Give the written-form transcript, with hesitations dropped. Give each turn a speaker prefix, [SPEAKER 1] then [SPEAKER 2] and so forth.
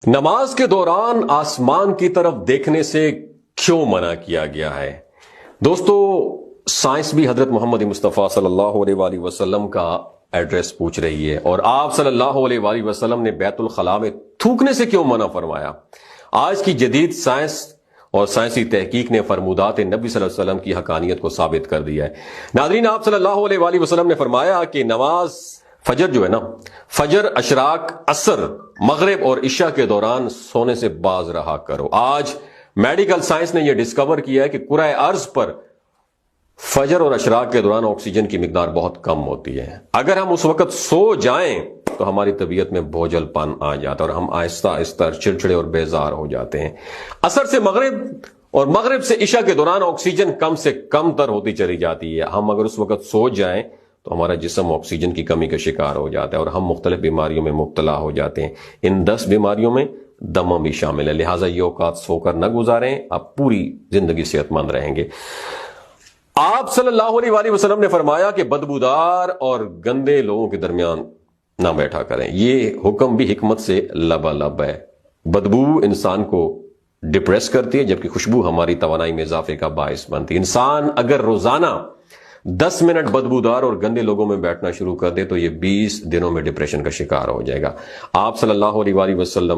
[SPEAKER 1] نماز کے دوران آسمان کی طرف دیکھنے سے کیوں منع کیا گیا ہے؟ دوستو، سائنس بھی حضرت محمد مصطفیٰ صلی اللہ علیہ وآلہ وسلم کا ایڈریس پوچھ رہی ہے، اور آپ صلی اللہ علیہ وآلہ وسلم نے بیت الخلاء میں تھوکنے سے کیوں منع فرمایا؟ آج کی جدید سائنس اور سائنسی تحقیق نے فرمودات نبی صلی اللہ علیہ وسلم کی حقانیت کو ثابت کر دیا ہے۔ ناظرین، آپ صلی اللہ علیہ وآلہ وسلم نے فرمایا کہ نماز فجر جو ہے نا، فجر، اشراق، عصر، مغرب اور عشاء کے دوران سونے سے باز رہا کرو۔ آج میڈیکل سائنس نے یہ ڈسکور کیا ہے کہ کرۂ ارض پر فجر اور اشراق کے دوران آکسیجن کی مقدار بہت کم ہوتی ہے۔ اگر ہم اس وقت سو جائیں تو ہماری طبیعت میں بوجھل پن آ جاتا ہے اور ہم آہستہ آہستہ چڑچڑے اور بیزار ہو جاتے ہیں۔ عصر سے مغرب اور مغرب سے عشاء کے دوران آکسیجن کم سے کم تر ہوتی چلی جاتی ہے۔ ہم اگر اس وقت سو جائیں تو ہمارا جسم آکسیجن کی کمی کا شکار ہو جاتا ہے اور ہم مختلف بیماریوں میں مبتلا ہو جاتے ہیں۔ ان 10 بیماریوں میں دمہ بھی شامل ہے، لہٰذا یہ اوقات سو کر نہ گزاریں، آپ پوری زندگی صحت مند رہیں گے۔ آپ صلی اللہ علیہ وآلہ وسلم نے فرمایا کہ بدبودار اور گندے لوگوں کے درمیان نہ بیٹھا کریں۔ یہ حکم بھی حکمت سے لبالب ہے۔ بدبو انسان کو ڈپریس کرتی ہے، جبکہ خوشبو ہماری توانائی میں اضافے کا باعث بنتی ہے۔ انسان اگر روزانہ 10 منٹ بدبودار اور گندے لوگوں میں بیٹھنا شروع کر دے تو یہ 20 دنوں میں ڈپریشن کا شکار ہو جائے گا۔ آپ صلی اللہ علیہ وآلہ وسلم